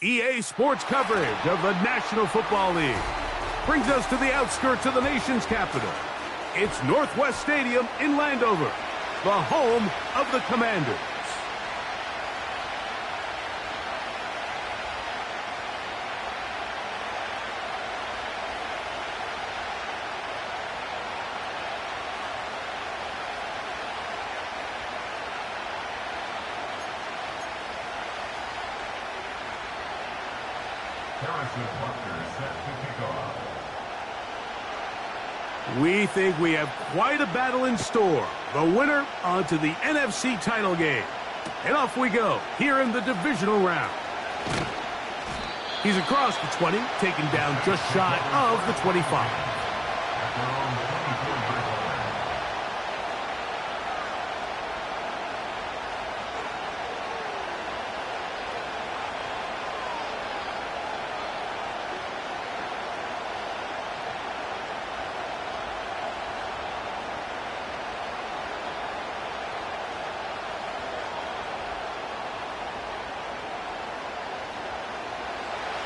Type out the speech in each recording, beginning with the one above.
EA Sports coverage of the National Football League brings us to the outskirts of the nation's capital. It's Northwest Stadium in Landover, the home of the Commanders. We think we have quite a battle in store. The winner onto the NFC title game. And off we go here in the divisional round. He's across the 20, taken down just shy of the 25.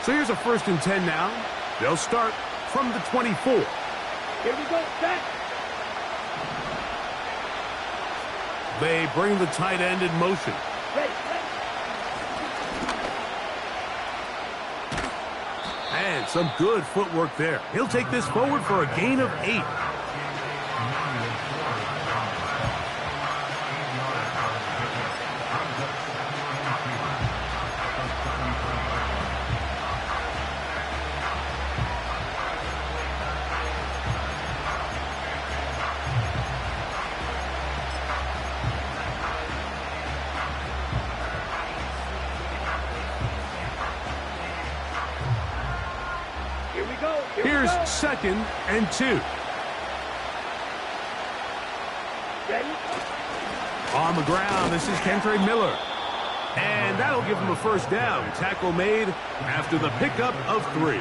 So here's a 1st and 10 now. They'll start from the 24. Here we go, set. They bring the tight end in motion. Ready. And some good footwork there. He'll take this forward for a gain of 8. Here's 2nd and 2. Ready? On the ground, this is Kentre Miller. And that'll give him a 1st down. Tackle made after the pickup of 3.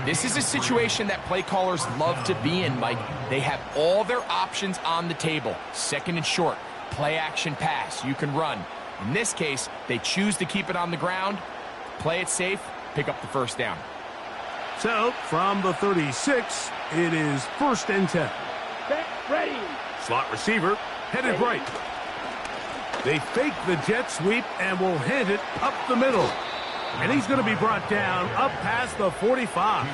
This is a situation that play callers love to be in, Mike. They have all their options on the table. 2nd and short, play action pass, you can run. In this case, they choose to keep it on the ground, play it safe, pick up the 1st down. So, from the 36, it is 1st and 10. Set, ready. Slot receiver, headed right. They fake the jet sweep and will hand it up the middle. And he's going to be brought down up past the 45.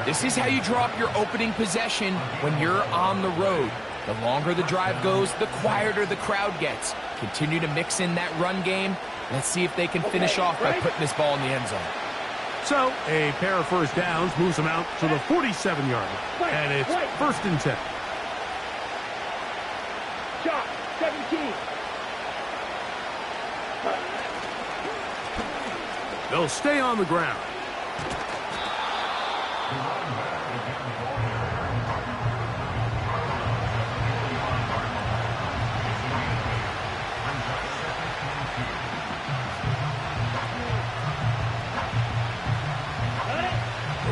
This is how you draw up your opening possession when you're on the road. The longer the drive goes, the quieter the crowd gets. Continue to mix in that run game. Let's see if they can finish off by putting this ball in the end zone. So, a pair of 1st downs moves them out to the 47-yard line. And it's 1st and 10. Shot, 17. They'll stay on the ground.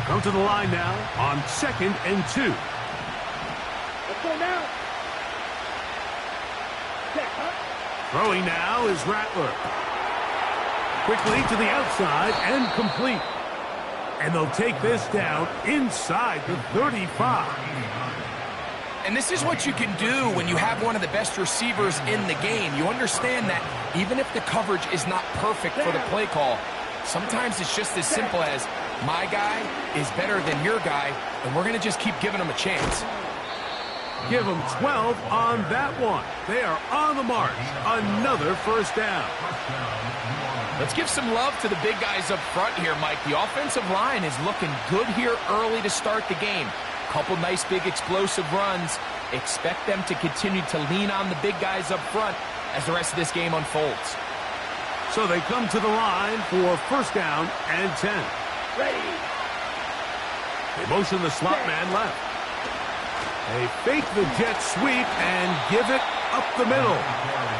Come to the line now on 2nd and 2. Let's go now. Check, huh? Throwing now is Rattler. Quickly to the outside and complete. And they'll take this down inside the 35. And this is what you can do when you have one of the best receivers in the game. You understand that even if the coverage is not perfect for the play call, sometimes it's just as simple as, my guy is better than your guy, and we're going to just keep giving him a chance. Give them 12 on that one. They are on the march. Another 1st down. Let's give some love to the big guys up front here, Mike. The offensive line is looking good here early to start the game. Couple nice big explosive runs. Expect them to continue to lean on the big guys up front as the rest of this game unfolds. So they come to the line for 1st down and 10. Ready. They motion the slot man left. They fake the jet sweep and give it up the middle.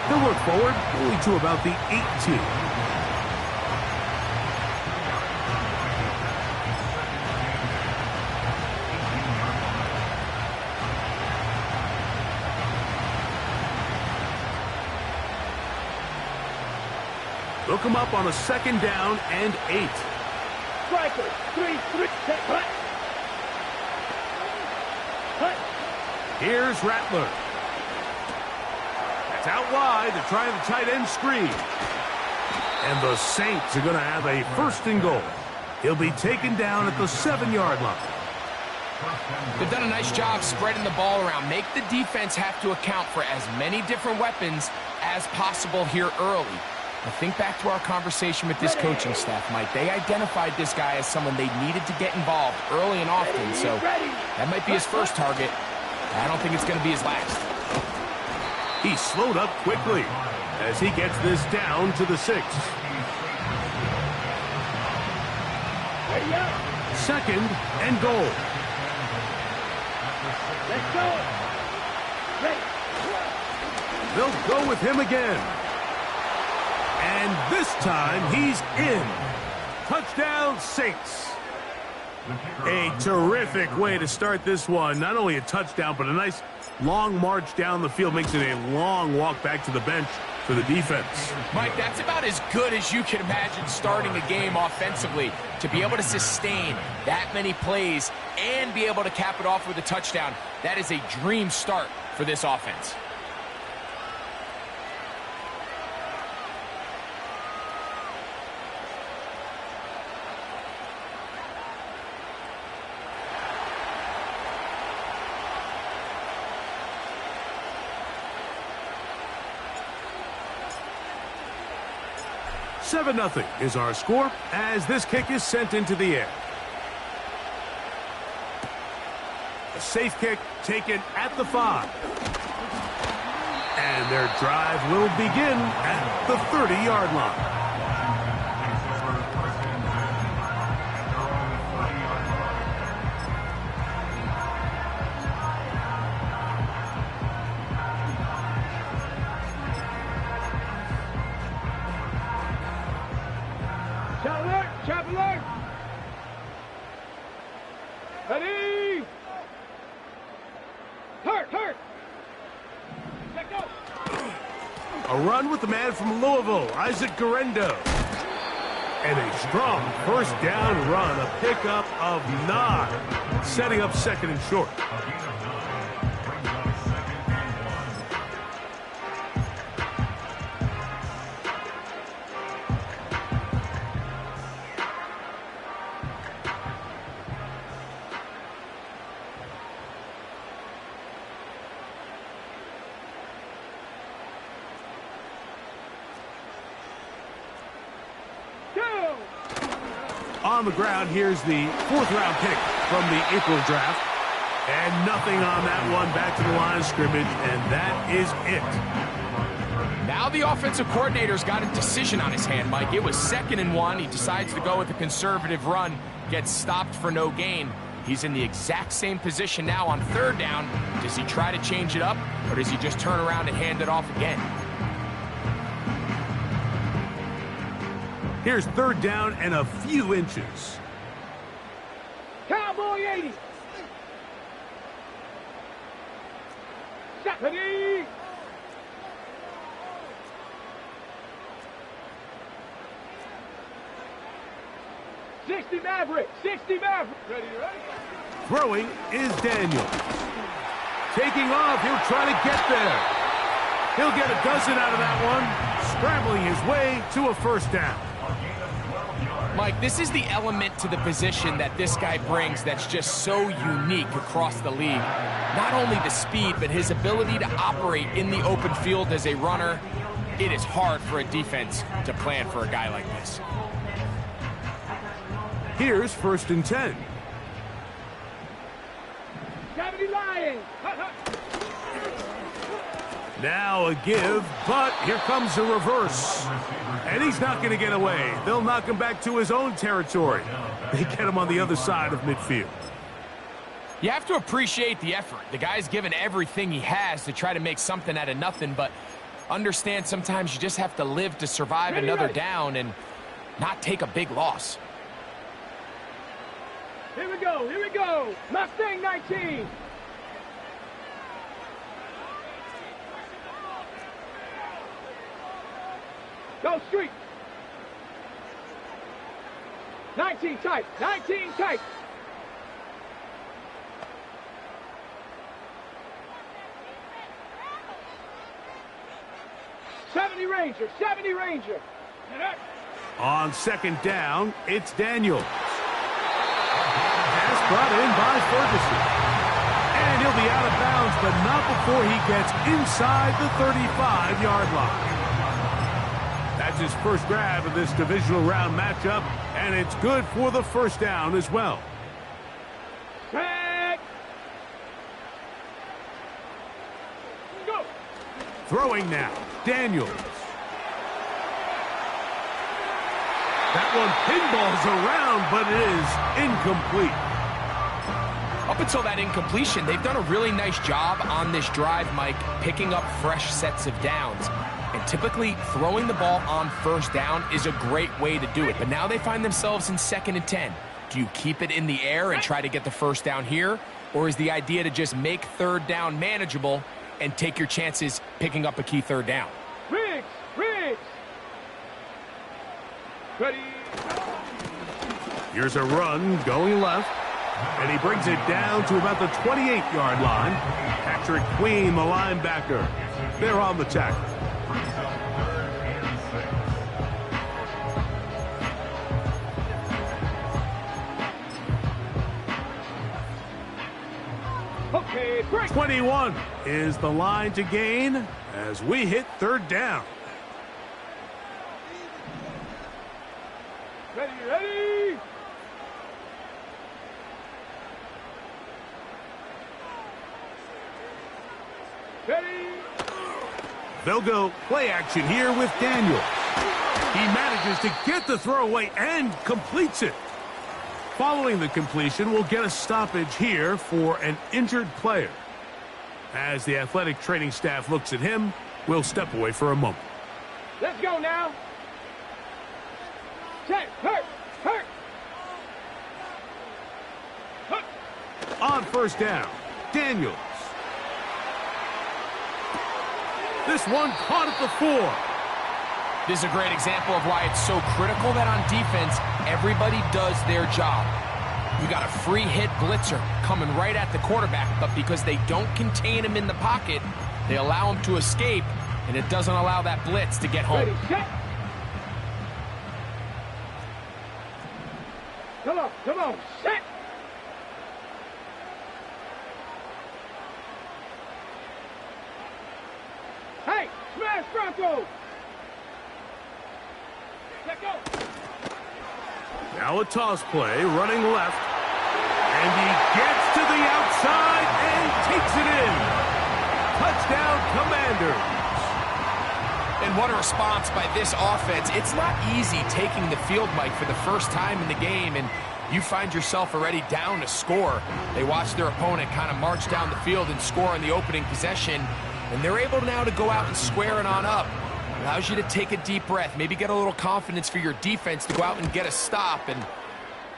They'll work forward only to about the 18. Hook him up on a 2nd down and 8. Striker, 3-3, set, hut. Hut. Here's Rattler. That's out wide. They're trying the tight end screen. And the Saints are going to have a 1st and goal. He'll be taken down at the 7-yard line. They've done a nice job spreading the ball around. Make the defense have to account for as many different weapons as possible here early. Now think back to our conversation with this coaching staff, Mike. They identified this guy as someone they needed to get involved early and often, so that might be his first target. I don't think it's going to be his last. He slowed up quickly as he gets this down to the 6. Ready up. 2nd and goal. Let's go. Ready. They'll go with him again. And this time he's in. Touchdown, Saints. A terrific way to start this one. Not only a touchdown, but a nice long march down the field. Makes it a long walk back to the bench for the defense. Mike, that's about as good as you can imagine starting a game offensively. To be able to sustain that many plays and be able to cap it off with a touchdown, that is a dream start for this offense. Seven 0 is our score as this kick is sent into the air. A safe kick taken at the 5. And their drive will begin at the 30-yard line. Chop alert! Ready! Hurt! Let go! A run with the man from Louisville, Isaac Garendo. And a strong 1st down run, a pickup of 9, setting up 2nd and short. On the ground, here's the 4th-round pick from the April draft. And nothing on that one, back to the line of scrimmage, and that is it. Now the offensive coordinator's got a decision on his hand, Mike. It was 2nd and 1. He decides to go with a conservative run, gets stopped for no gain. He's in the exact same position now on 3rd down. Does he try to change it up, or does he just turn around and hand it off again? Here's 3rd down and a few inches. Cowboy 80! Stop. Ready! '60 Maverick! Ready? Throwing is Daniel. Taking off, he'll try to get there. He'll get a dozen out of that one, scrambling his way to a 1st down. Mike, this is the element to the position that this guy brings that's just so unique across the league. Not only the speed, but his ability to operate in the open field as a runner. It is hard for a defense to plan for a guy like this. Here's 1st and 10. Gravity Lions! Now a give, but here comes a reverse. And he's not going to get away. They'll knock him back to his own territory. They get him on the other side of midfield. You have to appreciate the effort. The guy's given everything he has to try to make something out of nothing, but understand sometimes you just have to live to survive another down and not take a big loss. Here we go! Mustang 19! Go street! 19 tight. 19 tight. Ranger, 70 Ranger. On second down, it's Daniels. Pass brought in by Ferguson. And he'll be out of bounds, but not before he gets inside the 35-yard line. That's his first grab of this divisional round matchup, and it's good for the first down as well. Back. Go. Throwing now, Daniels. That one pinballs around, but it is incomplete. Up until that incompletion, they've done a really nice job on this drive, Mike, picking up fresh sets of downs. And typically, throwing the ball on first down is a great way to do it. But now they find themselves in 2nd and 10. Do you keep it in the air and try to get the first down here? Or is the idea to just make 3rd down manageable and take your chances picking up a key 3rd down? Riggs! Ready. Here's a run going left, and he brings it down to about the 28-yard line. Patrick Queen, the linebacker. They're on the tackle. Okay, break. 21 is the line to gain as we hit 3rd down. Ready. They'll go play action here with Daniels. He manages to get the throw away and completes it. Following the completion, we'll get a stoppage here for an injured player. As the athletic training staff looks at him, we'll step away for a moment. Let's go now. Check. Hurt. On first down, Daniels. This one caught at the 4. This is a great example of why it's so critical that on defense, everybody does their job. You got a free hit blitzer coming right at the quarterback, but because they don't contain him in the pocket, they allow him to escape, and it doesn't allow that blitz to get home. Ready, set. Come on, set. Hey, smash Bronco. Let go. Now a toss play, running left. And he gets to the outside and takes it in. Touchdown, Commanders. And what a response by this offense. It's not easy taking the field, Mike, for the first time in the game, and you find yourself already down to score. They watch their opponent kind of march down the field and score in the opening possession, and they're able now to go out and square it on up. Allows you to take a deep breath, maybe get a little confidence for your defense to go out and get a stop, and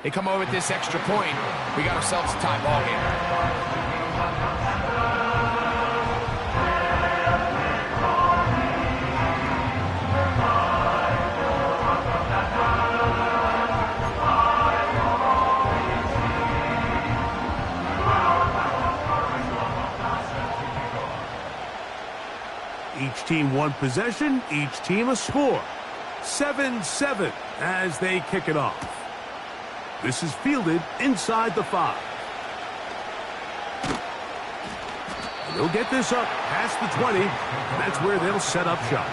they come over with this extra point. We got ourselves a tie ball game. Each team one possession, each team a score. 7-7 as they kick it off. This is fielded inside the 5. And they'll get this up past the 20, and that's where they'll set up shop.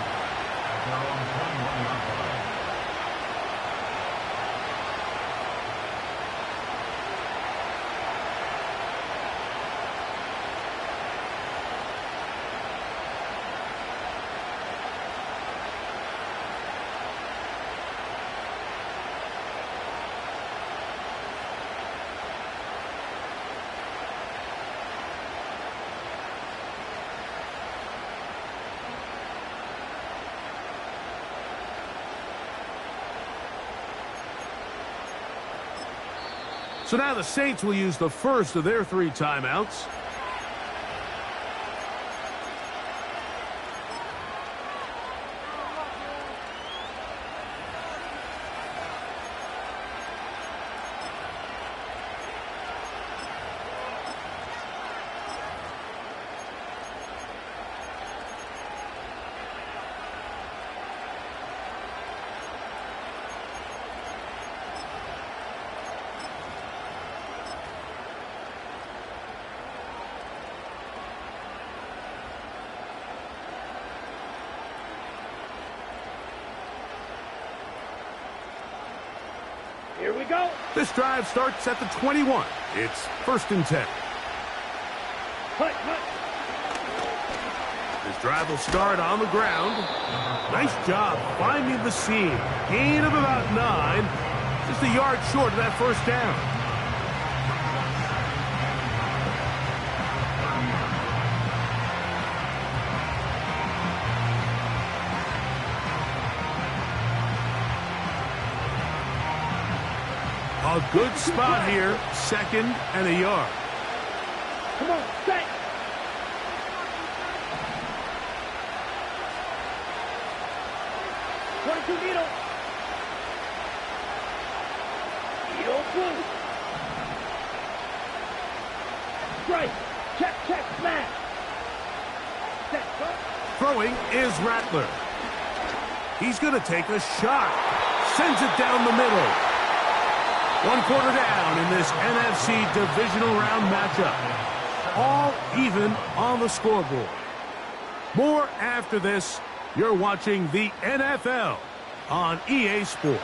So now the Saints will use the first of their 3 timeouts. go. This drive starts at the 21. It's 1st and 10. Hut, hut. This drive will start on the ground. Nice job finding the seam. Gain of about 9. Just a yard short of that 1st down. A good spot here. 2nd and a yard. Come on, set. Needle. Needle blue. Strike. Check, check, smash. Set, go. Throwing is Rattler. He's going to take a shot. Sends it down the middle. 1 quarter down in this NFC divisional round matchup. All even on the scoreboard. More after this. You're watching the NFL on EA Sports.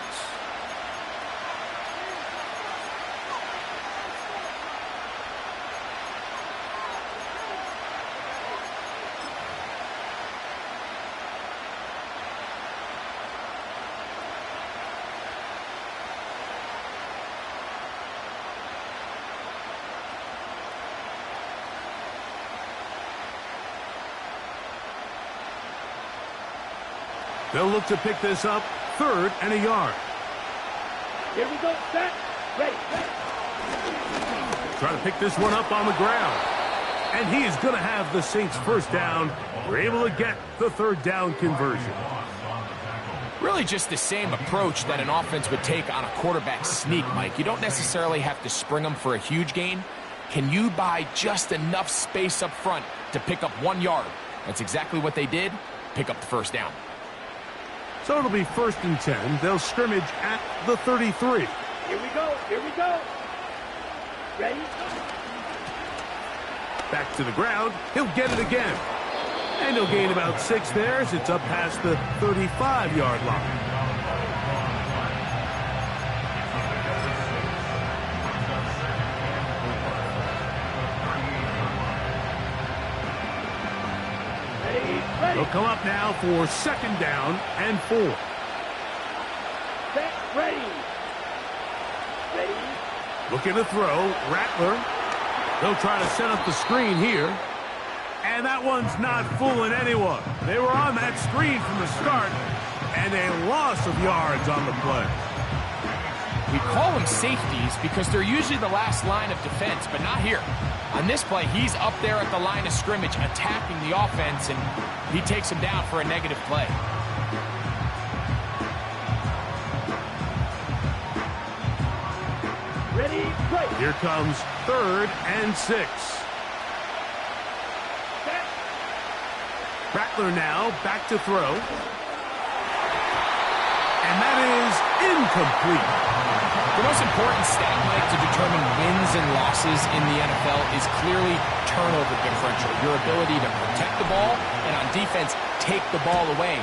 They'll look to pick this up, 3rd and a yard. Here we go, set, ready, ready. Try to pick this one up on the ground. And he is going to have the Saints' 1st down. We're able to get the 3rd down conversion. Really just the same approach that an offense would take on a quarterback sneak, Mike. You don't necessarily have to spring them for a huge gain. Can you buy just enough space up front to pick up 1 yard? That's exactly what they did. Pick up the 1st down. So it'll be 1st and 10. They'll scrimmage at the 33. Here we go, here we go. Ready? Back to the ground. He'll get it again. And he'll gain about 6 there as it's up past the 35-yard line. They'll come up now for 2nd down and 4. Set, ready. Ready. Looking to throw. Rattler. They'll try to set up the screen here. And that one's not fooling anyone. They were on that screen from the start. And a loss of yards on the play. We call them safeties because they're usually the last line of defense, but not here. On this play, he's up there at the line of scrimmage attacking the offense, and he takes him down for a negative play. Ready, play. Here comes 3rd and 6. Set. Rattler now back to throw. And that is incomplete. The most important stat, Mike, to determine wins and losses in the NFL is clearly turnover differential. Your ability to protect the ball and on defense, take the ball away.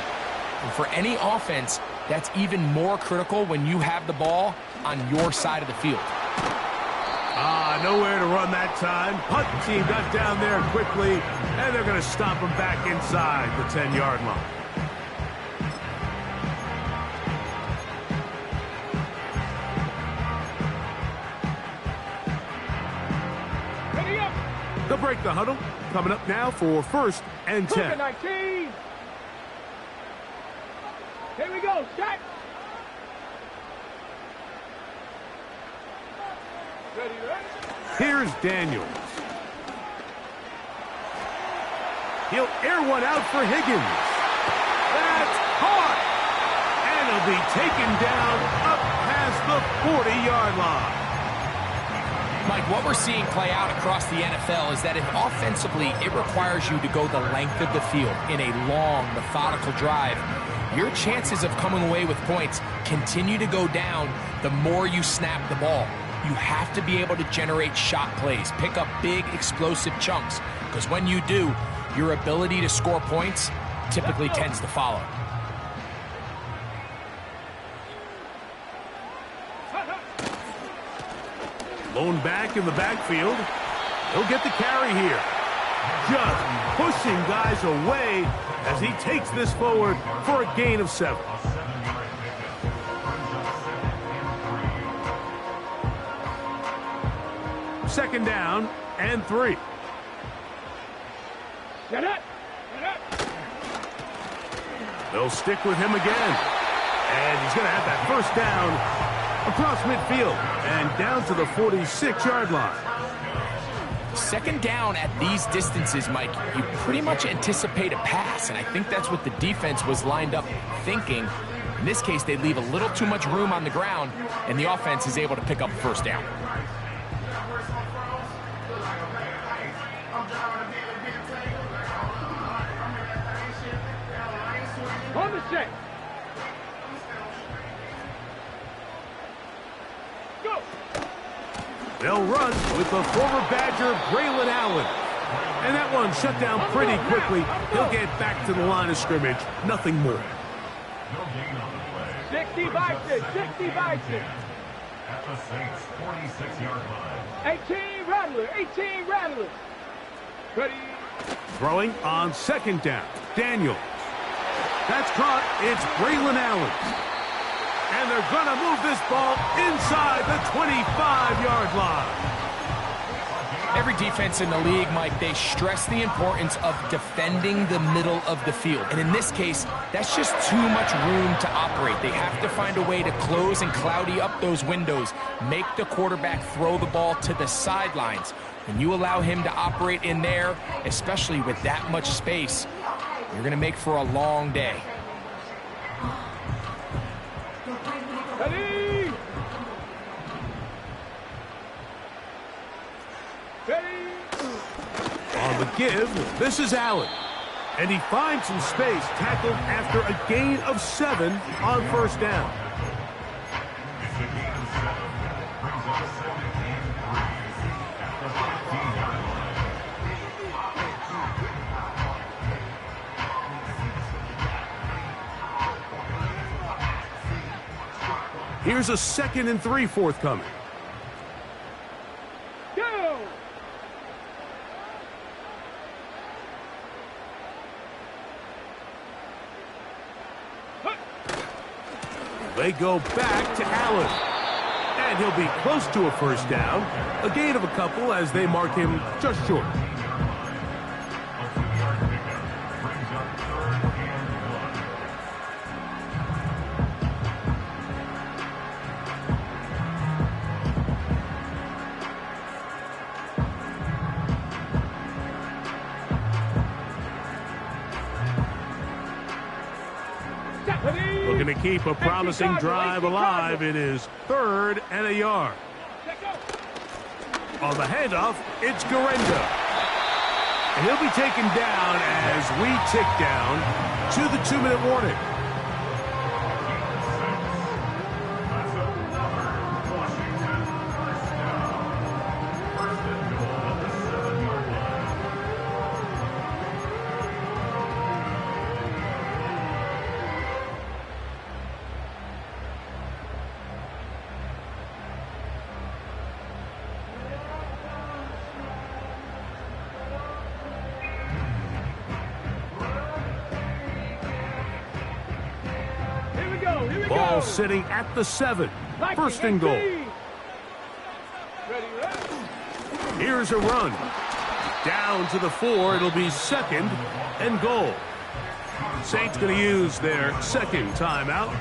And for any offense, that's even more critical when you have the ball on your side of the field. Nowhere to run that time. Punt team got down there quickly, and they're going to stop him back inside the 10-yard line. They'll break the huddle. Coming up now for 1st and 10. 19. Here we go, set. Ready, ready. Here's Daniels. He'll air one out for Higgins. That's caught. And he'll be taken down up past the 40-yard line. Mike, what we're seeing play out across the NFL is that if offensively it requires you to go the length of the field in a long, methodical drive, your chances of coming away with points continue to go down the more you snap the ball. You have to be able to generate shot plays, pick up big, explosive chunks, because when you do, your ability to score points typically tends to follow. Lone back in the backfield. He'll get the carry here. Just pushing guys away as he takes this forward for a gain of 7. Second down and 3. Get up. Get up. They'll stick with him again. And he's going to have that first down across midfield and down to the 46-yard line. Second down at these distances, Mike, you pretty much anticipate a pass, and I think that's what the defense was lined up thinking. In this case, they leave a little too much room on the ground, and the offense is able to pick up first down. On the set. Go. They'll run with the former Badger, Braylon Allen. And that one shut down pretty quickly. He'll get back to the line of scrimmage. Nothing more. 60 by 6. 60 by 6. At the Saints' 46-yard line. 18 Rattler. 18 Rattler. Ready. Throwing on second down. Daniel. That's caught. It's Braylon Allen. And they're going to move this ball inside the 25-yard line. Every defense in the league, Mike, they stress the importance of defending the middle of the field. And in this case, that's just too much room to operate. They have to find a way to close and cloudy up those windows, make the quarterback throw the ball to the sidelines. When you allow him to operate in there, especially with that much space, you're going to make for a long day. Ready. Ready. On the give, this is Allen. And he finds some space, tackled after a gain of 7 on first down. Here's a 2nd and 3 forthcoming. Go. They go back to Allen. And he'll be close to a first down. A gain of a couple as they mark him just short. Looking to keep a promising drive alive. It is 3rd and a yard. On the handoff, it's Garenda. And he'll be taken down as we tick down to the 2-minute warning. Ball sitting at the 7. 1st and goal. Here's a run. Down to the 4. It'll be 2nd and goal. Saints going to use their 2nd timeout.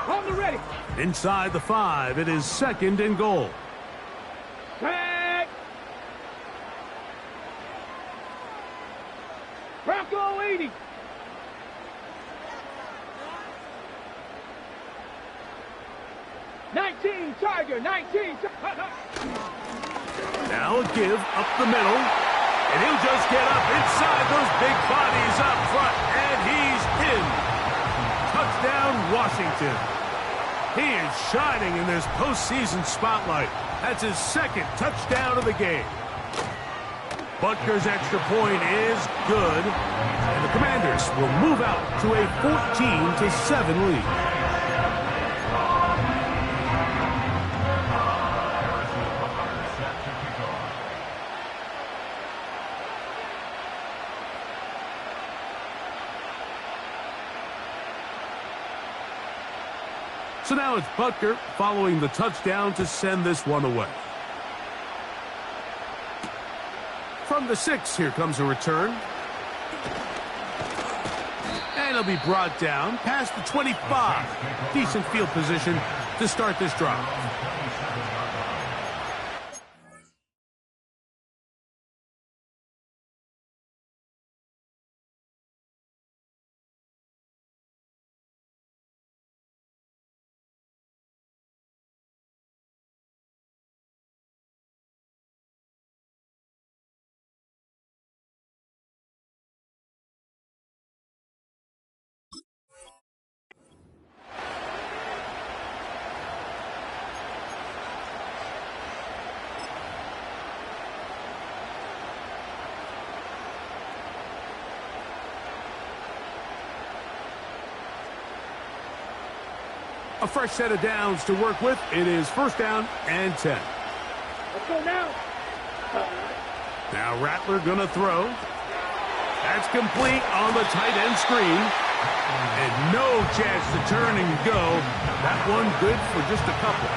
On the ready. Inside the 5. It is 2nd and goal. Tag. Bronco 80. Tiger, 19. Now a give up the middle. And he'll just get up inside those big bodies up front. And he's in. Touchdown, Washington. He is shining in this postseason spotlight. That's his 2nd touchdown of the game. Butker's extra point is good, and the Commanders will move out to a 14-7 lead. So now it's Butker following the touchdown to send this one away. From the 6, here comes a return. And he'll be brought down past the 25. Decent field position to start this drive. A fresh set of downs to work with. It is first down and 10. Let's go now. Now Rattler gonna throw. That's complete on the tight end screen. And no chance to turn and go. That one good for just a couple.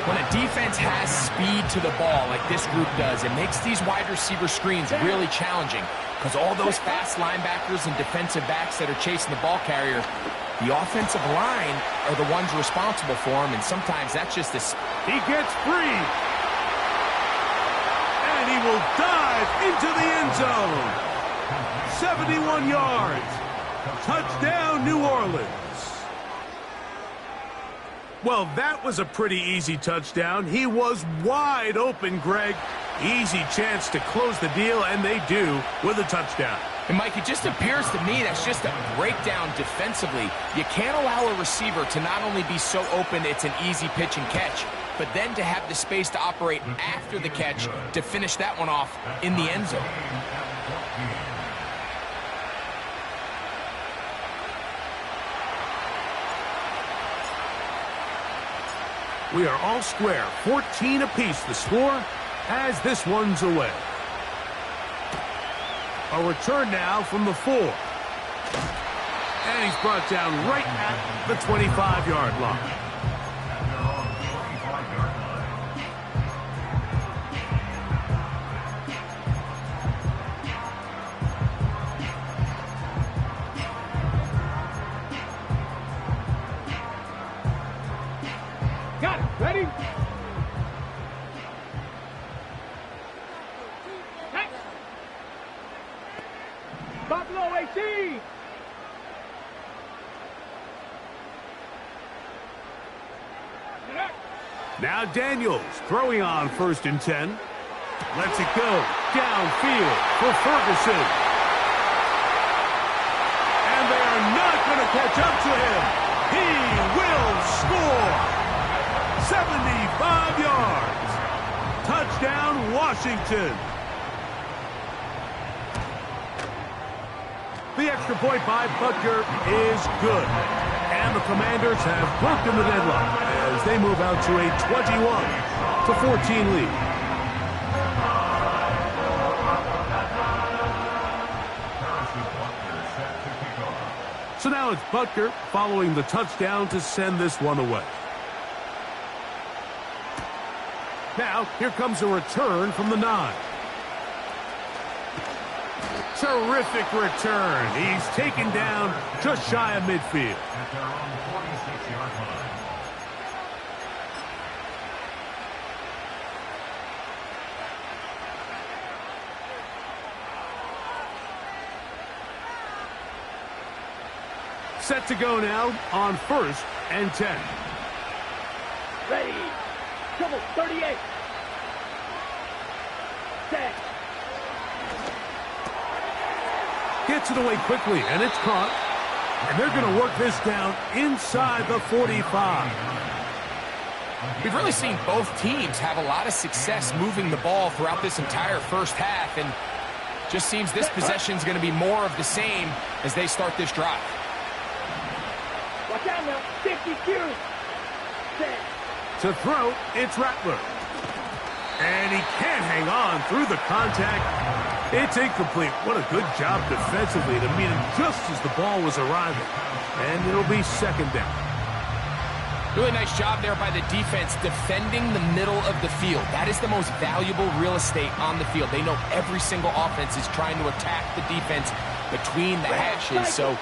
When a defense has speed to the ball like this group does, it makes these wide receiver screens really challenging because all those fast linebackers and defensive backs that are chasing the ball carrier, the offensive line are the ones responsible for him, and sometimes that's just this. He gets free. And he will dive into the end zone. 71 yards. Touchdown, New Orleans. Well, that was a pretty easy touchdown. He was wide open, Greg. Easy chance to close the deal, and they do with a touchdown. And, Mike, it just appears to me that's just a breakdown defensively. You can't allow a receiver to not only be so open it's an easy pitch and catch, but then to have the space to operate after the catch to finish that one off in the end zone. We are all square. 14 apiece the score as this one's away. A return now from the 4. And he's brought down right at the 25-yard line. Got it. Ready? Buffalo 18. Now Daniels throwing on 1st and 10. Lets it go downfield for Ferguson. And they are not going to catch up to him. He will score. 75 yards. Touchdown, Washington. The extra point by Butker is good. And the Commanders have broken the deadlock as they move out to a 21-14 lead. So now it's Butker following the touchdown to send this one away. Now, here comes a return from the 9. Terrific return. He's taken down just shy of midfield. At their own 46-yard line. Set to go now on 1st and 10. Ready. Double 38. Set. Gets it away quickly, and it's caught. And they're going to work this down inside the 45. We've really seen both teams have a lot of success moving the ball throughout this entire first half, and just seems this possession is going to be more of the same as they start this drive. Watch out now. 52. Set. To throw, it's Rattler. And he can't hang on through the contact. It's incomplete. What a good job defensively to meet him just as the ball was arriving. And it'll be second down. Really nice job there by the defense defending the middle of the field. That is the most valuable real estate on the field. They know every single offense is trying to attack the defense between the hashes. So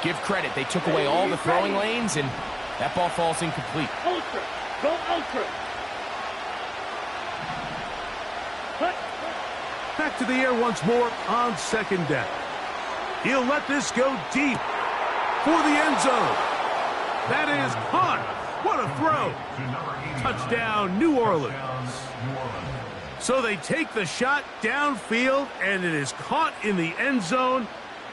give credit. They took away all the throwing lanes, and that ball falls incomplete. Ultra. Go ultra. Cut. Back to the air once more on second down. He'll let this go deep for the end zone. That is caught. What a throw. Touchdown, New Orleans. So they take the shot downfield, and it is caught in the end zone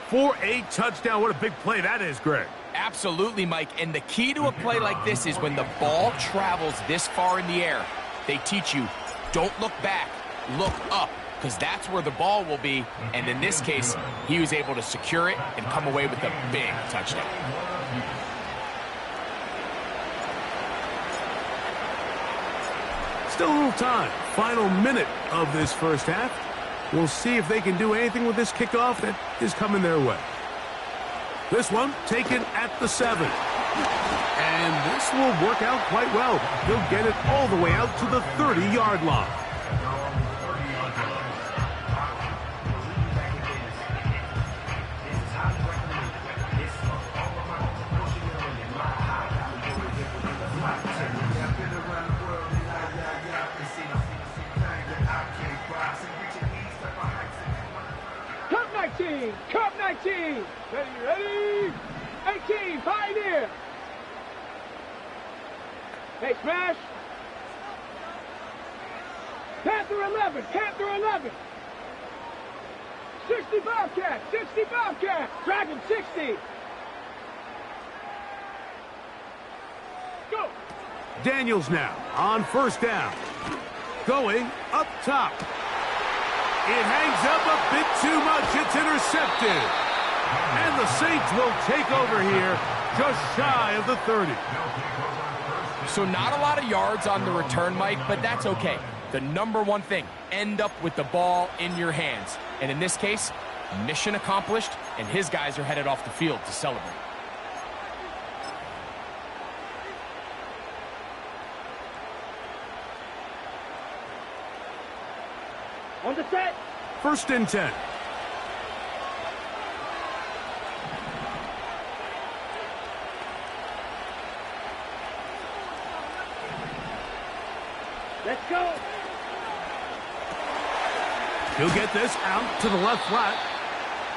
for a touchdown. What a big play that is, Greg. Absolutely, Mike. And the key to a play like this is when the ball travels this far in the air, they teach you, don't look back, look up, because that's where the ball will be. And in this case, he was able to secure it and come away with a big touchdown. Still a little time. Final minute of this first half. We'll see if they can do anything with this kickoff that is coming their way. This one taken at the 7. And this will work out quite well. He'll get it all the way out to the 30-yard line. Cup 19. Ready? 18. Pioneer. Hey, smash. Panther 11. Panther 11. 60 Bobcat. 60 Bobcat. Dragon 60. Go. Daniels now on first down. Going up top. It hangs up a bit too much. It's intercepted. And the Saints will take over here just shy of the 30. So not a lot of yards on the return, Mike, but that's okay. The number one thing, end up with the ball in your hands. And in this case, mission accomplished, and his guys are headed off the field to celebrate. On the set. First and 10. Let's go. He'll get this out to the left flat.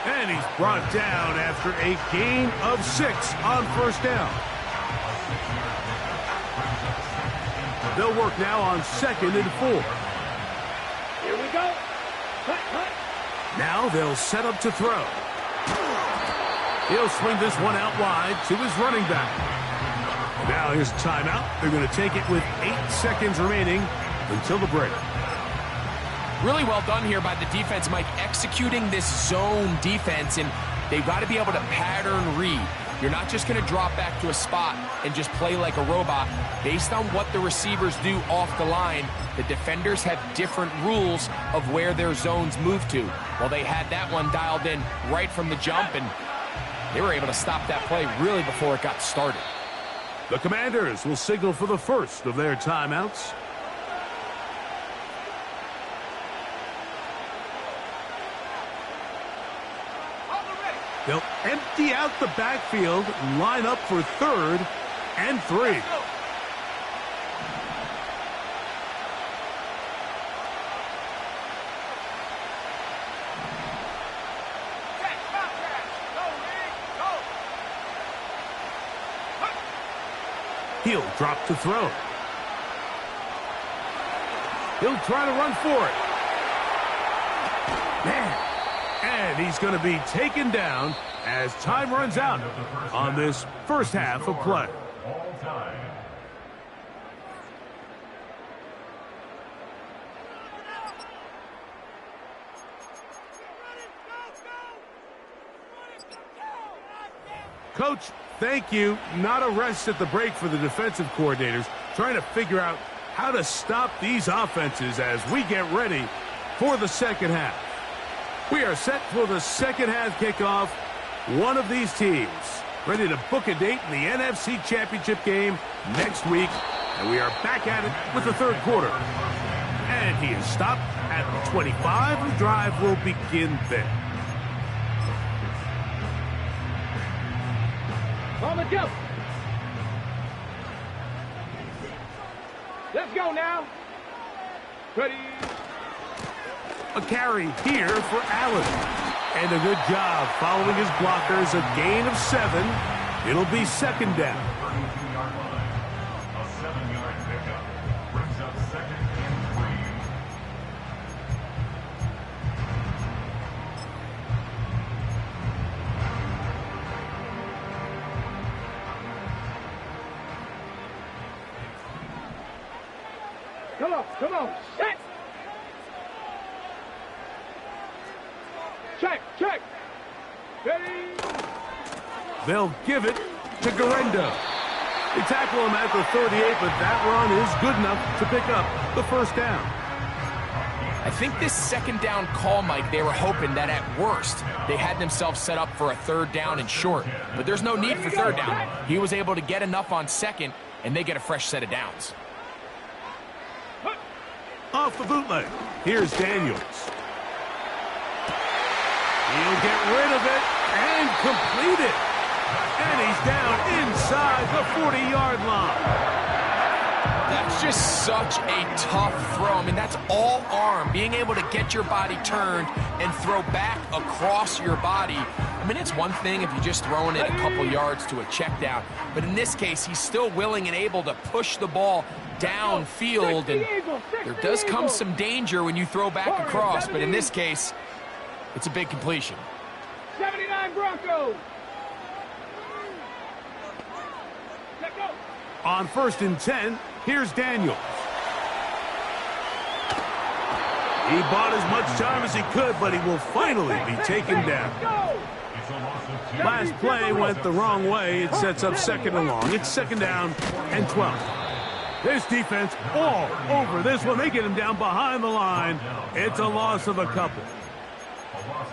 And he's brought down after a gain of 6 on first down. They'll work now on 2nd and 4. Here we go. Cut, cut. Now they'll set up to throw. He'll swing this one out wide to his running back. Now here's a timeout. They're going to take it with 8 seconds remaining until the break. Really well done here by the defense, Mike, executing this zone defense, and they've got to be able to pattern read. You're not just going to drop back to a spot and just play like a robot. Based on what the receivers do off the line, the defenders have different rules of where their zones move to. Well, they had that one dialed in right from the jump, and they were able to stop that play really before it got started. The Commanders will signal for the first of their timeouts. They'll empty out the backfield, line up for 3rd and 3. He'll drop to throw. He'll try to run for it. Man. And he's going to be taken down as time runs out on this first half of play. Coach, thank you. Not a rest at the break for the defensive coordinators, trying to figure out how to stop these offenses as we get ready for the second half. We are set for the second half kickoff. One of these teams ready to book a date in the NFC Championship game next week, and we are back at it with the third quarter. And he is stopped at the 25. The drive will begin there. On the jump. Let's go now. Ready. A carry here for Allen. And a good job following his blockers. A gain of 7. It'll be second down. 32-yard line. A 7-yard pickup. Brings up second and 3. Come on, set. Check. Ready. They'll give it to Garendo. They tackle him at the 38, but that run is good enough to pick up the first down. I think this second down call, Mike, they were hoping that at worst they had themselves set up for a third down and short. But there's no need for third down. He was able to get enough on second, and they get a fresh set of downs. Off the bootleg. Here's Daniels. He'll get rid of it and complete it. And he's down inside the 40-yard line. That's just such a tough throw. I mean, that's all arm. Being able to get your body turned and throw back across your body. I mean, it's one thing if you're just throwing it a couple yards to a check down. But in this case, he's still willing and able to push the ball downfield. And there does come some danger when you throw back across. But in this case, it's a big completion. 79 Broncos. Let's go. On 1st and 10, here's Daniels. He bought as much time as he could, but he will finally be taken down. Last play went the wrong way. It sets up second and long. It's second down and 12. This defense all over this one. They get him down behind the line. It's a loss of a couple.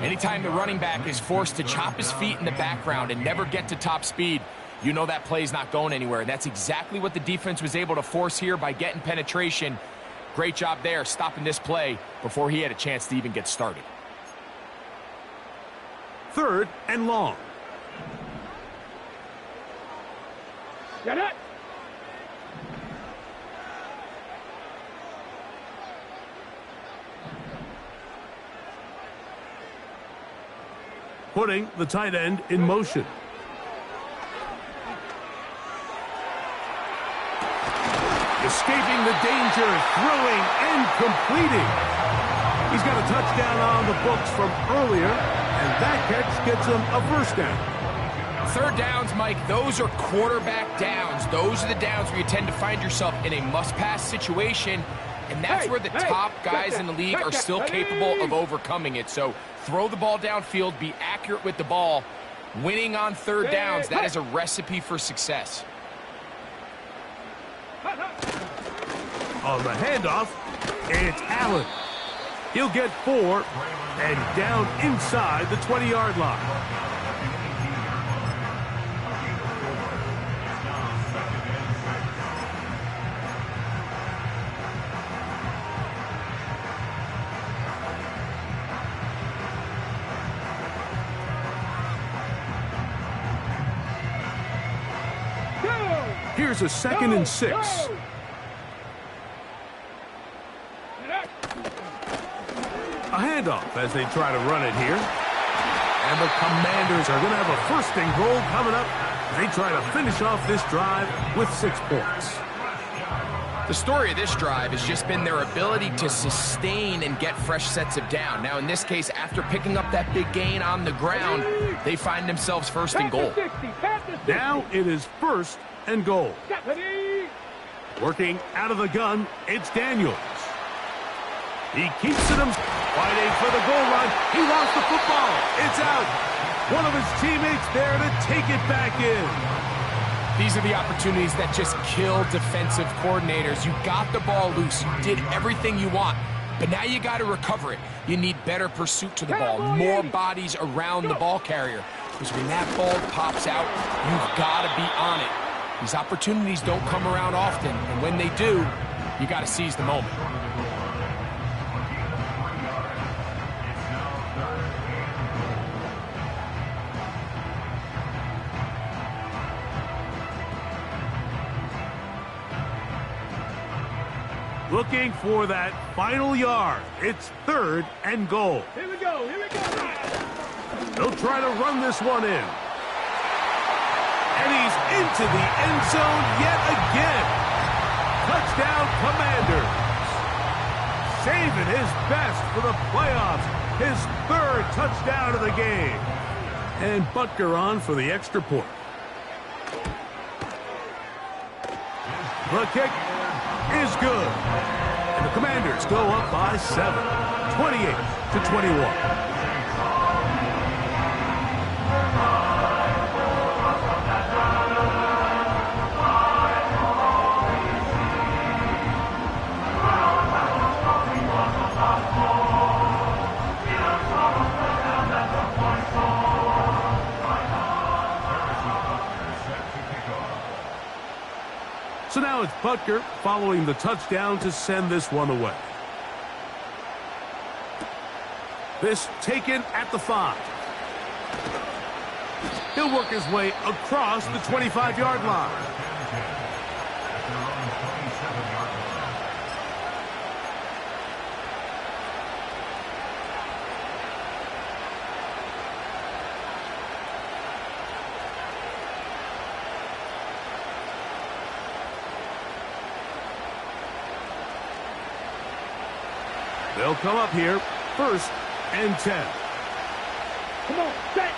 Anytime the running back is forced to chop his feet in the background and never get to top speed, you know that play's not going anywhere. That's exactly what the defense was able to force here by getting penetration. Great job there, stopping this play before he had a chance to even get started. 3rd and long. Get it. Putting the tight end in motion. Escaping the danger, throwing and completing. He's got a touchdown on the books from earlier, and that catch gets him a first down. Third downs, Mike, those are quarterback downs. Those are the downs where you tend to find yourself in a must-pass situation, and that's where the top guys in the league are still capable of overcoming it. So throw the ball downfield, be accurate with the ball. Winning on third downs, that is a recipe for success. On the handoff, it's Allen. He'll get 4 and down inside the 20-yard line. Here's a 2nd and 6. A handoff as they try to run it here. And the Commanders are going to have a 1st and goal coming up. They try to finish off this drive with 6 points. The story of this drive has just been their ability to sustain and get fresh sets of down. Now, in this case, after picking up that big gain on the ground, they find themselves 1st and goal. Now it is 1st and goal. Working out of the gun, it's Daniels. He keeps it fighting for the goal line. He lost the football. It's out. One of his teammates there to take it back in. These are the opportunities that just kill defensive coordinators. You got the ball loose. You did everything you want. But now you got to recover it. You need better pursuit to the ball, more bodies around the ball carrier. Because when that ball pops out, you've got to be on it. These opportunities don't come around often, and when they do, you got to seize the moment. Looking for that final yard. It's 3rd and goal. Here we go. Here we go. They'll try to run this one in. And he's into the end zone yet again. Touchdown, Commanders. Saving his best for the playoffs. His 3rd touchdown of the game. And Butker on for the extra point. The kick is good. And the Commanders go up by 7, 28-21. So now it's Butker following the touchdown to send this one away. This taken at the 5. He'll work his way across the 25-yard line. They'll come up here, 1st and 10. Come on, set.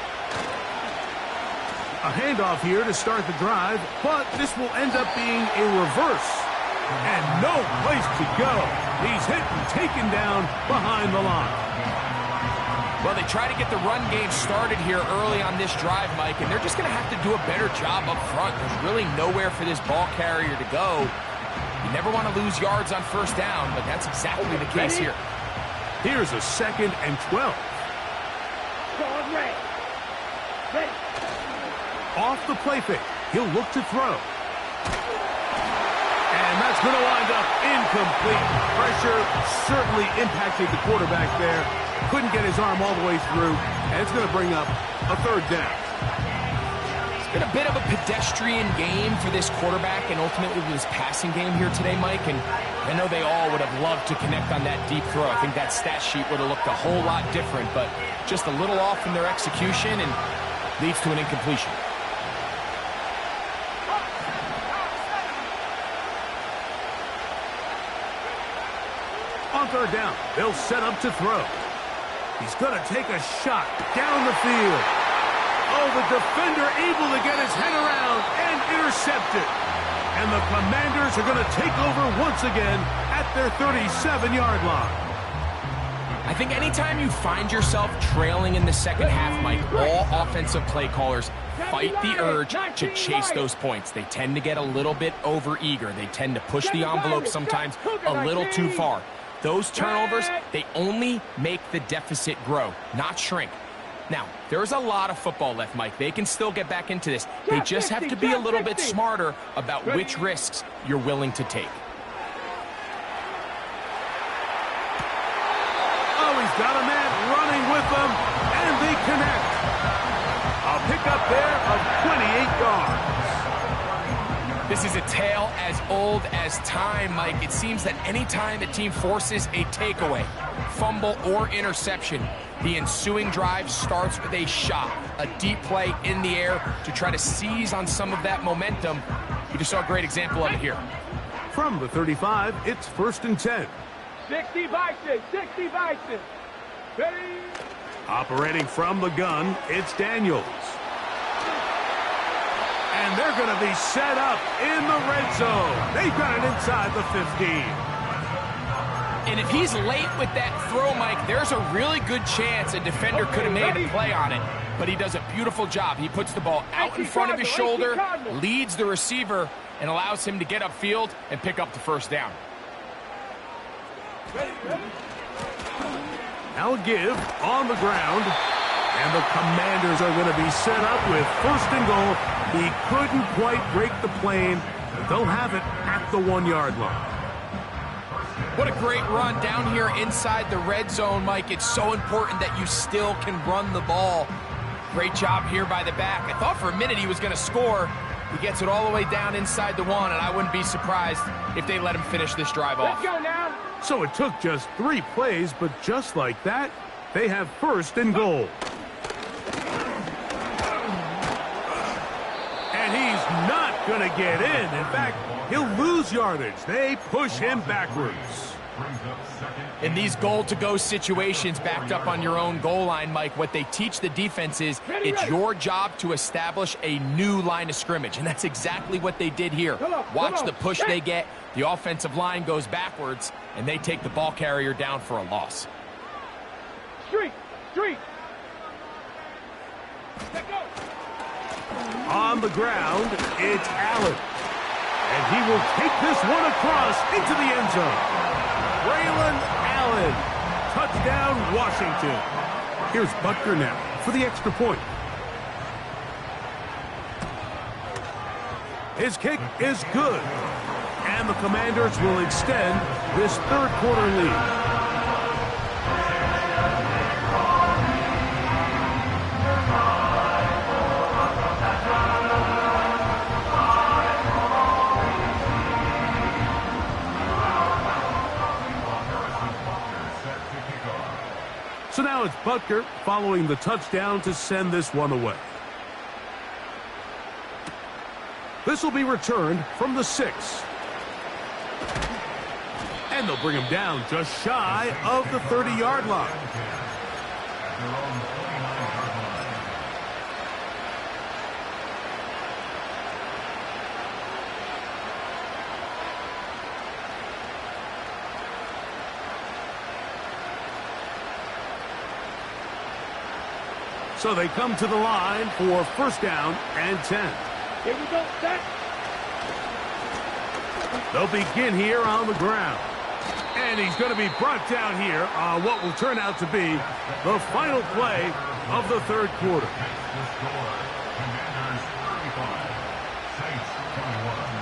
A handoff here to start the drive, but this will end up being a reverse. And no place to go. He's hit and taken down behind the line. Well, they try to get the run game started here early on this drive, Mike, and they're just going to have to do a better job up front. There's really nowhere for this ball carrier to go. You never want to lose yards on 1st down, but that's exactly the case here. Here's a 2nd and 12. Ready. Off the play fake. He'll look to throw. And that's going to wind up incomplete. Pressure certainly impacted the quarterback there. Couldn't get his arm all the way through, and it's going to bring up a 3rd down. Been a bit of a pedestrian game for this quarterback and ultimately this passing game here today, Mike. And I know they all would have loved to connect on that deep throw. I think that stat sheet would have looked a whole lot different, but just a little off in their execution and leads to an incompletion. On 3rd down, they'll set up to throw. He's going to take a shot down the field. Oh, the defender able to get his head around and intercept it. And the Commanders are going to take over once again at their 37-yard line. I think anytime you find yourself trailing in the 2nd half, Mike, all offensive play callers fight the urge to chase those points. They tend to get a little bit over-eager. They tend to push the envelope sometimes a little too far. Those turnovers, they only make the deficit grow, not shrink. Now, there's a lot of football left, Mike. They can still get back into this. They just have to be a little bit smarter about which risks you're willing to take. Oh, he's got a man running with them, and they connect. A pickup there of 28 yards. This is a tale as old as time, Mike. It seems that anytime a team forces a takeaway, fumble, or interception, the ensuing drive starts with a shot, a deep play in the air to try to seize on some of that momentum. You just saw a great example of it here. From the 35, it's 1st and 10. 60 Bison. Ready. Operating from the gun, it's Daniels. And they're going to be set up in the red zone. They've got it inside the 15. And if he's late with that throw, Mike, there's a really good chance a defender could have made a play on it. But he does a beautiful job. He puts the ball out in front of his shoulder, leads the receiver, and allows him to get upfield and pick up the first down. Now a give on the ground. And the Commanders are going to be set up with 1st and goal. He couldn't quite break the plane, but they'll have it at the 1-yard line. What a great run down here inside the red zone, Mike. It's so important that you still can run the ball. Great job here by the back. I thought for a minute he was going to score. He gets it all the way down inside the 1, and I wouldn't be surprised if they let him finish this drive off. Let's go now. So it took just 3 plays, but just like that, they have 1st and goal. And he's not going to get in. In fact, he'll lose yardage. They push him backwards. In these goal-to-go situations backed up on your own goal line, Mike, what they teach the defense is it's your job to establish a new line of scrimmage, and that's exactly what they did here. Watch the push they get. The offensive line goes backwards, and they take the ball carrier down for a loss. Street. Let go. On the ground, it's Allen. And he will take this one across into the end zone. Braylon Allen. Touchdown, Washington. Here's Butker now for the extra point. His kick is good. And the Commanders will extend this 3rd quarter lead. So now it's Butker following the touchdown to send this one away. This will be returned from the 6. And they'll bring him down just shy of the 30-yard line. So they come to the line for 1st down and 10. Here we go, set. They'll begin here on the ground. And he's going to be brought down here on what will turn out to be the final play of the 3rd quarter. Commanders 35, Saints 21.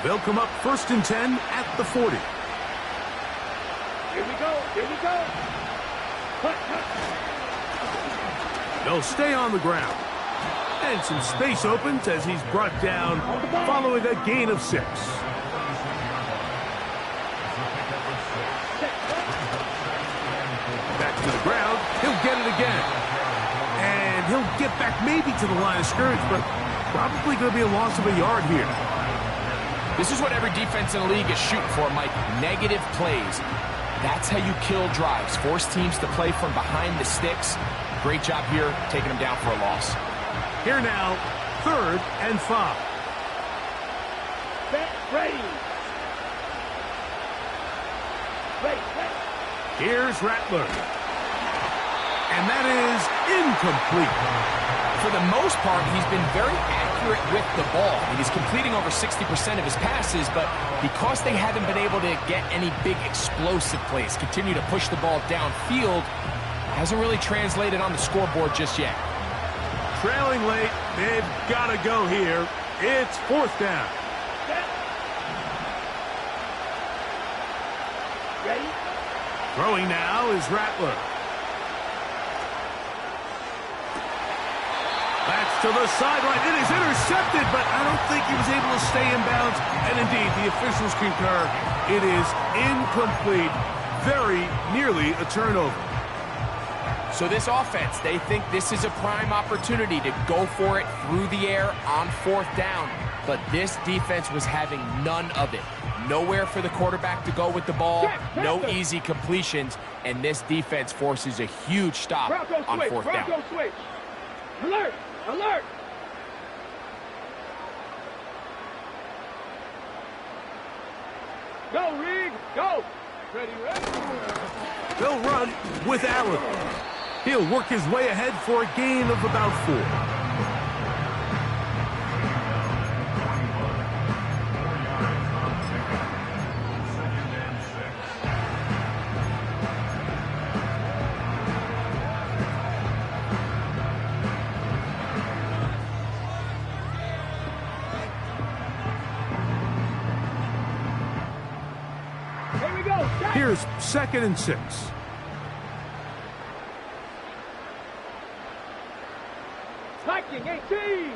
They'll come up 1st and 10 at the 40. Here we go. Cut. They'll stay on the ground. And some space opens as he's brought down following a gain of 6. Back to the ground. He'll get it again. And he'll get back maybe to the line of scrimmage, but probably going to be a loss of a yard here. This is what every defense in the league is shooting for, Mike. Negative plays. That's how you kill drives. Force teams to play from behind the sticks. Great job here, taking them down for a loss. Here now, 3rd and 5. Ready. Here's Rattler. And that is incomplete. For the most part, he's been very accurate with the ball. He's completing over 60% of his passes, but because they haven't been able to get any big explosive plays, continue to push the ball downfield, hasn't really translated on the scoreboard just yet. Trailing late, they've got to go here. It's 4th down. Ready. Throwing now is Rattler. That's to the sideline. It is intercepted, but I don't think he was able to stay in bounds. And indeed, the officials concur. It is incomplete. Very nearly a turnover. So this offense, they think this is a prime opportunity to go for it through the air on 4th down. but this defense was having none of it. Nowhere for the quarterback to go with the ball, no easy completions, and this defense forces a huge stop on fourth down. Bronco switch. Alert! Alert! Go, Reed! Go! Ready, ready? They'll run with Allen. He'll work his way ahead for a gain of about 4. Here we go! Here's 2nd and 6. Viking 18!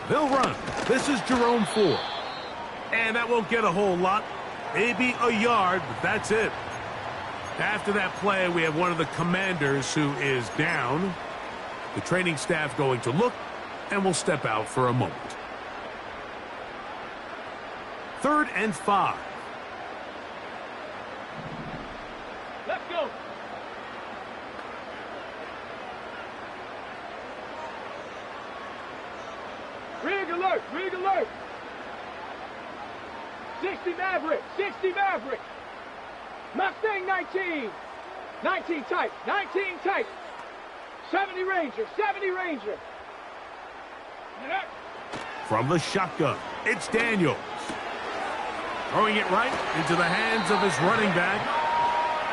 They'll run. This is Jerome Ford. And that won't get a whole lot. Maybe a yard, but that's it. After that play, we have one of the commanders who is down. The training staff going to look, and will step out for a moment. 3rd and 5. Let's go! Rig alert! Rig alert! 60 Maverick! 60 Maverick! Mustang 19! 19 tight! 19 tight! 70 Ranger! 70 Ranger! From the shotgun, it's Daniels. Throwing it right into the hands of his running back.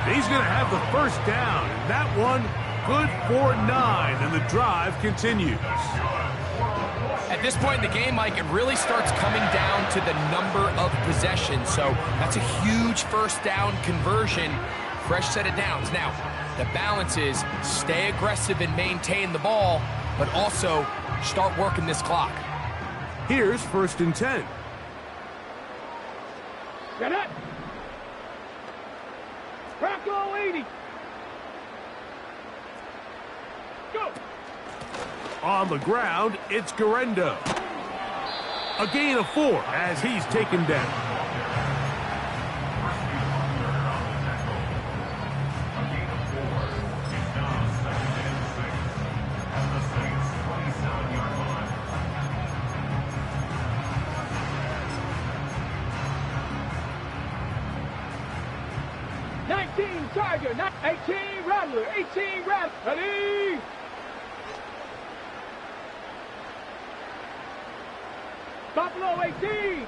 He's going to have the first down, and that one good for 9, and the drive continues. At this point in the game, Mike, it really starts coming down to the number of possessions. So that's a huge first down conversion, fresh set of downs. Now, the balance is stay aggressive and maintain the ball, but also start working this clock. Here's 1st and 10. Get it! Bronco 80! Go! On the ground, it's Garendo. A gain of 4 as he's taken down. Tiger, not 18 Rattler, 18 Rattler, ready? Buffalo 18.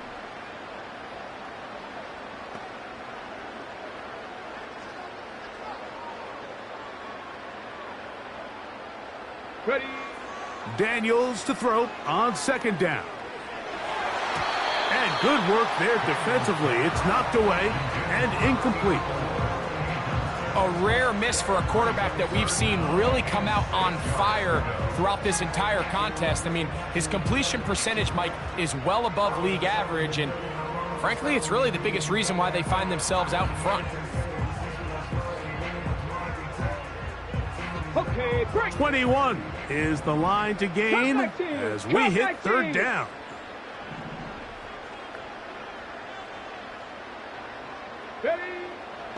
Ready? Daniels to throw on 2nd down. And good work there defensively. It's knocked away and incomplete. A rare miss for a quarterback that we've seen really come out on fire throughout this entire contest. I mean, his completion percentage, Mike, is well above league average, and frankly, it's really the biggest reason why they find themselves out in front. Okay, break. 21 is the line to gain as we hit 3rd down. Ready?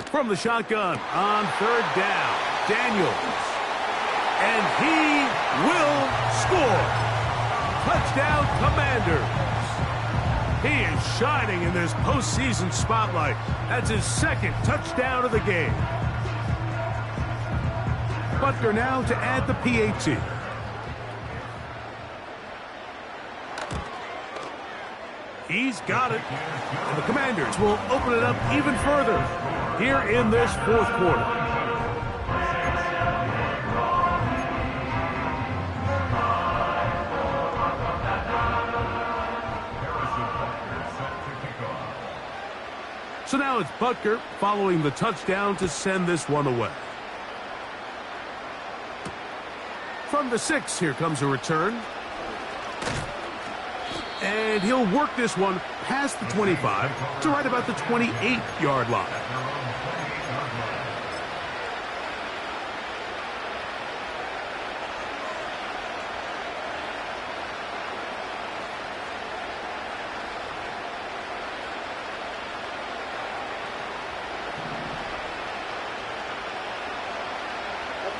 From the shotgun on 3rd down, Daniels. And he will score. Touchdown, Commanders. He is shining in this postseason spotlight. That's his 2nd touchdown of the game. Butker now to add the PAT. He's got it. And the Commanders will open it up even further here in this 4th quarter. So now it's Butker following the touchdown to send this one away. From the 6, here comes a return. And he'll work this one past the 25 to right about the 28-yard line.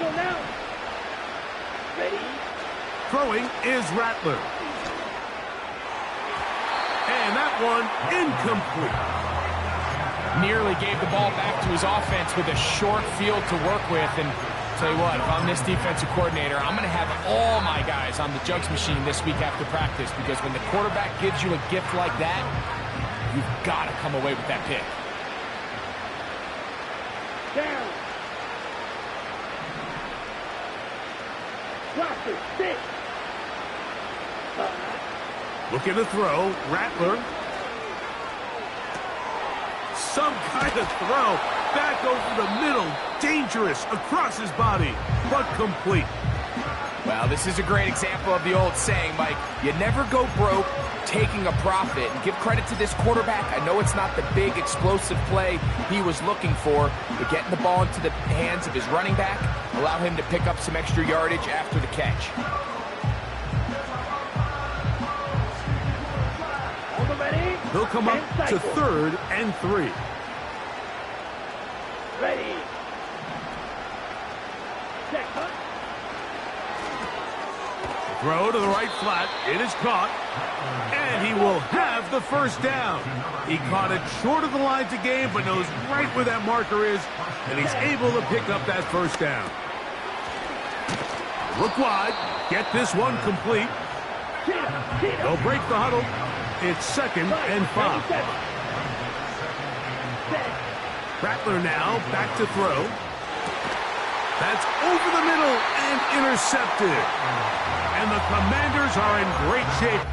Go now. Ready? Throwing is Rattler. And that one incomplete. Nearly gave the ball back to his offense with a short field to work with. And tell you what, if I'm this defensive coordinator, I'm going to have all my guys on the jugs machine this week after practice, because when the quarterback gives you a gift like that, you've got to come away with that pick. Down. Drop it. 6. Looking to throw. Rattler. Some kind of throw. Back over the middle. Dangerous. Across his body. But complete. Well, this is a great example of the old saying, Mike. You never go broke taking a profit. And give credit to this quarterback. I know it's not the big explosive play he was looking for, but getting the ball into the hands of his running back allow him to pick up some extra yardage after the catch. They'll come up to 3rd and 3. Ready. Check. Throw to the right flat. It is caught. And he will have the first down. He caught it short of the line to gain, but knows right where that marker is, and he's able to pick up that first down. Look wide. Get this one complete. They'll break the huddle. It's 2nd and 5. Rattler now back to throw. That's over the middle and intercepted. And the Commanders are in great shape.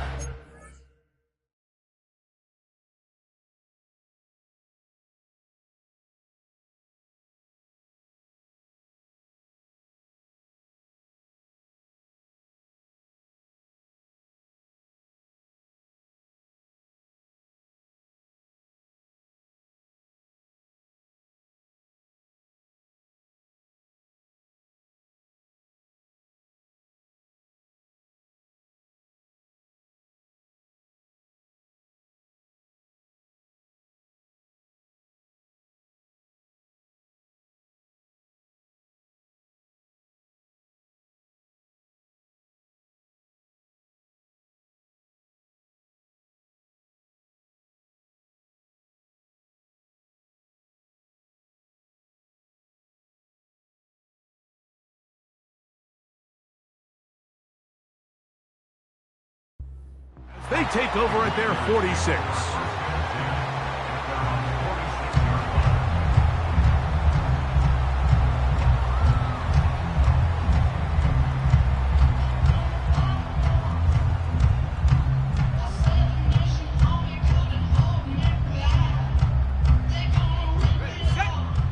They take over at their 46.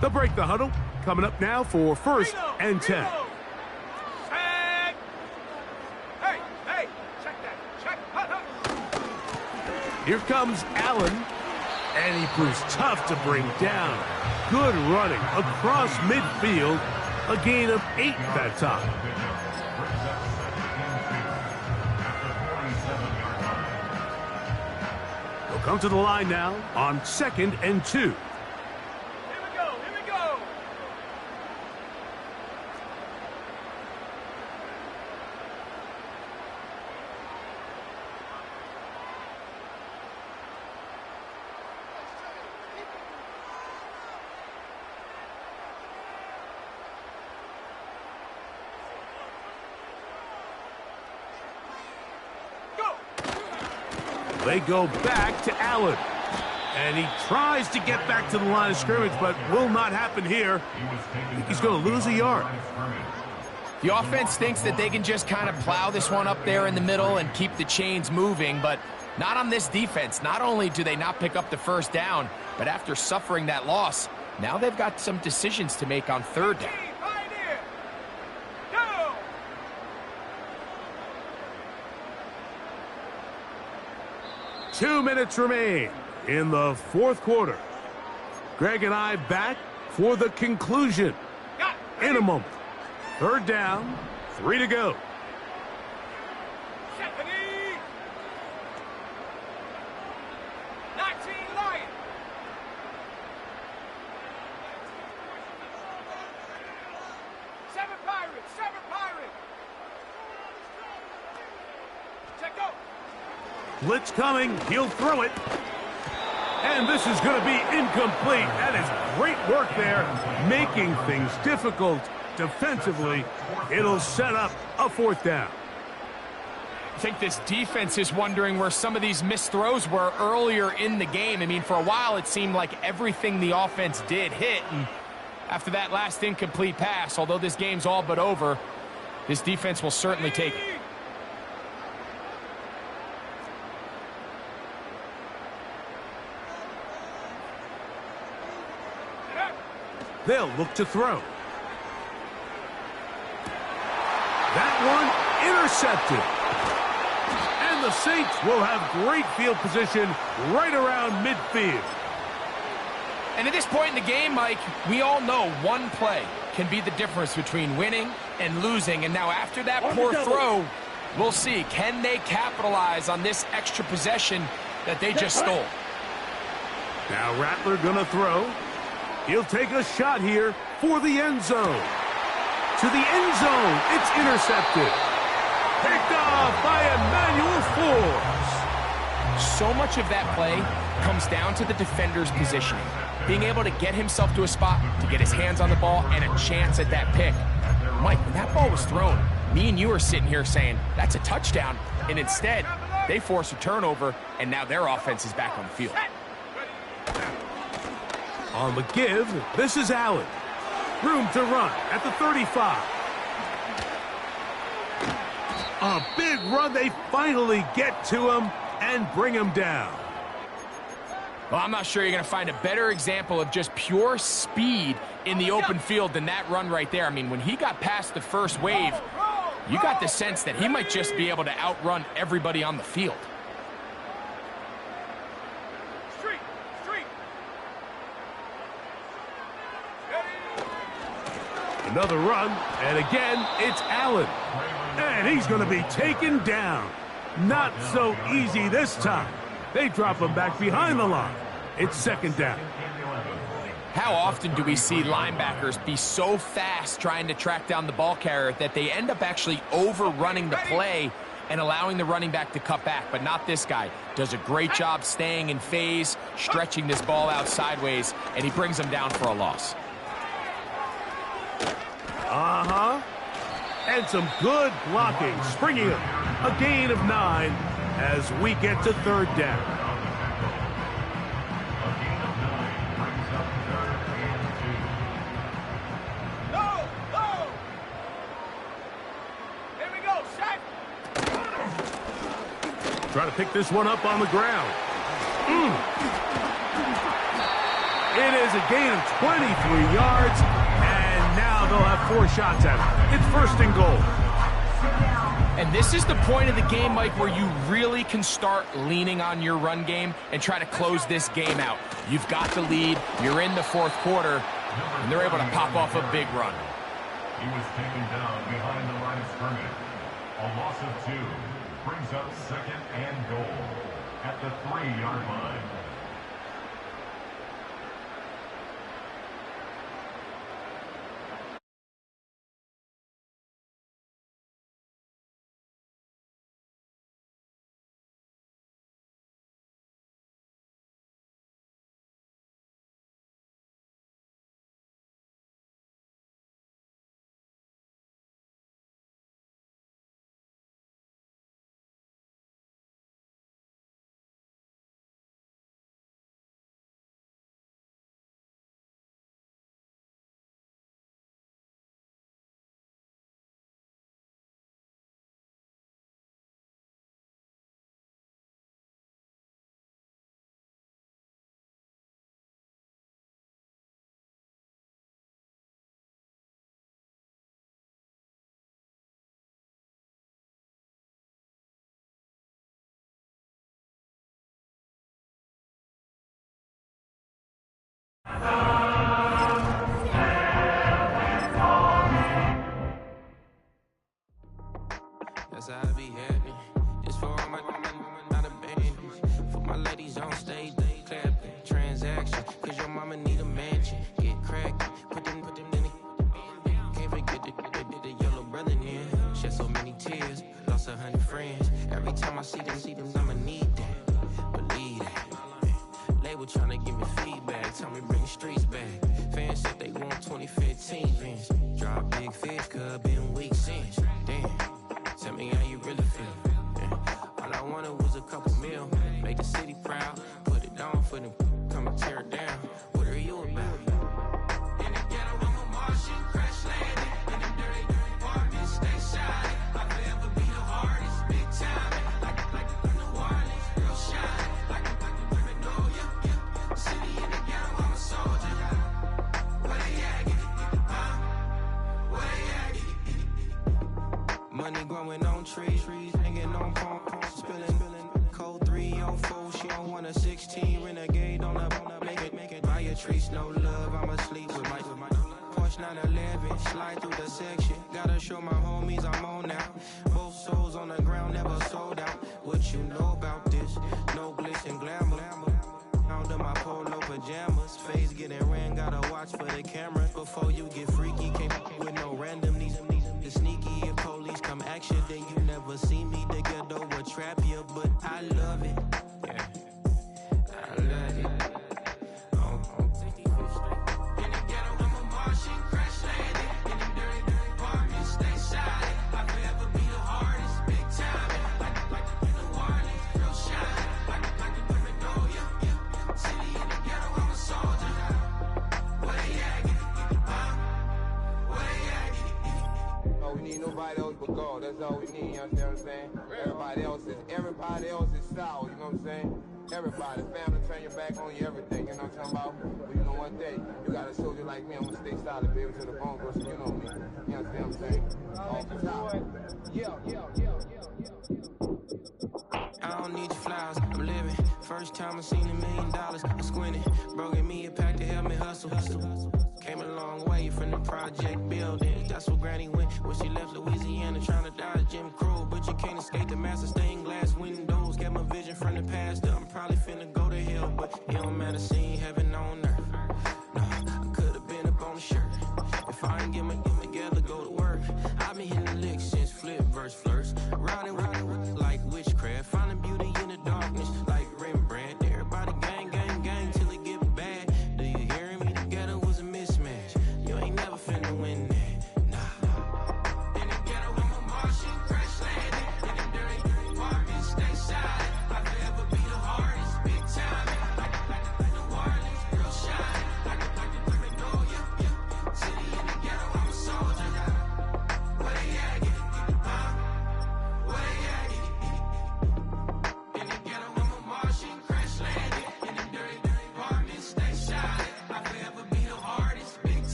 They'll break the huddle. Coming up now for 1st and 10. Here comes Allen, and he proves tough to bring down. Good running across midfield, a gain of 8 that time. They'll come to the line now on 2nd and 2. They go back to Allen. And he tries to get back to the line of scrimmage, but will not happen here. I think he's going to lose a yard. The offense thinks that they can just kind of plow this one up there in the middle and keep the chains moving, but not on this defense. Not only do they not pick up the first down, but after suffering that loss, now they've got some decisions to make on 3rd down. 2 minutes remain in the 4th quarter. Greg and I back for the conclusion in a moment. 3rd down, 3 to go. Blitz coming. He'll throw it. And this is going to be incomplete. That is great work there, making things difficult defensively. It'll set up a 4th down. I think this defense is wondering where some of these missed throws were earlier in the game. I mean, for a while, it seemed like everything the offense did hit. And after that last incomplete pass, although this game's all but over, this defense will certainly take it. They'll look to throw. That one intercepted. And the Saints will have great field position right around midfield. And at this point in the game, Mike, we all know one play can be the difference between winning and losing. And now after that poor throw, we'll see, can they capitalize on this extra possession that they just stole? Now Rattler gonna throw. He'll take a shot here for the end zone. To the end zone, it's intercepted. Picked off by Emmanuel Forbes. So much of that play comes down to the defender's positioning. Being able to get himself to a spot, to get his hands on the ball, and a chance at that pick. Mike, when that ball was thrown, me and you are sitting here saying, that's a touchdown. And instead, they force a turnover, and now their offense is back on the field. On the give, this is Allen. Room to run at the 35. A big run. They finally get to him and bring him down. Well, I'm not sure you're going to find a better example of just pure speed in the open field than that run right there. I mean, when he got past the first wave, you got the sense that he might just be able to outrun everybody on the field. Another run, and again, it's Allen. And he's going to be taken down. Not so easy this time. They drop him back behind the line. It's 2nd down. How often do we see linebackers be so fast trying to track down the ball carrier that they end up actually overrunning the play and allowing the running back to cut back? But not this guy. Does a great job staying in phase, stretching this ball out sideways, and he brings them down for a loss. And some good blocking, springing him. A gain of 9 as we get to 3rd down. Here we go, sack. Try to pick this one up on the ground. It is a gain of 23 yards. Now they'll have 4 shots at it. It's 1st and goal. And this is the point of the game, Mike, where you really can start leaning on your run game and try to close this game out. You've got the lead. You're in the 4th quarter, and they're able to pop off a big run. He was taken down behind the line of scrimmage. A loss of 2 brings up 2nd and goal at the 3-yard line. That's how I be happening. This for all my not abandoned. For my ladies on stage, they clapping. Transaction, cause your mama need a mansion. Get cracked, put them in it. Can't forget the yellow brother in. Shed so many tears, lost 100 friends. Every time I see them, I'ma need them. tryna give me feedback, tell me bring the streets back. Fans said they want 2015 Vince. Drop big fish, cuz been weak since. Damn, tell me how you really feel. Yeah. All I wanted was a couple mil, make the city proud, put it down for them, come and tear it down. What are you about? In the ghetto, I'm a Martian, crash landing. In them dirty apartments, stay shining. I'll forever be the hardest, big time. Like New Orleans, real shine. Like women know ya. City in the ghetto, I'm a soldier. Where they at? Where they at? Money growing on trees, hanging on palms, spilling. Code 304, she don't want a 16. Renegade on up, make it. Buy a tree, no love, I'ma sleep with my Porsche 911, slide through the section. Gotta show my homies I'm on now. Both souls on the ground, never sold out. What you know about this? No glitz and glamour. Under my polo pajamas, face getting ran, gotta watch for the cameras. Before you get freaky, can't with no random. These sneaky, if police come action, then you never see me. The ghetto will trap you, but I love it. Yeah, I love it. In the ghetto, I'm a Martian, crash landing. In them dirty apartments, stay silent. I'll forever be the hardest, big time. Like New Orleans, real shine. Like the women know ya. City in the ghetto, I'm a soldier. Where they at? Where they at? Oh, we need nobody else but God. That's all we need, you understand what I'm saying? Everybody else is sour, you know what I'm saying? Everybody, family, turn your back on you, everything, you know what I'm talking about? But you know one day, you got a soldier like me, I'm gonna stay solid, baby, to the bone, bro, so you know me. You understand what I'm saying? Off the top. I don't need your flowers, I'm living. First time I seen $1 million, I'm squinting. Bro gave me a pack to help me hustle. Came a long way from the project buildings. That's where Granny went when she left Louisiana, trying to dodge Jim Crow. But you can't escape the master stained glass windows. Got my vision from the past, I'm probably finna go to hell, but it don't matter, seeing heaven on earth. No, I could've been up on the shirt. If I ain't get my together, go to work. I've been hitting licks since flip verse flirts. Riding like witchcraft, finding beauty in the darkness like Rembrandt. Everybody gang, till it get bad. Do you hear me? The ghetto was a mismatch. You ain't never finna win.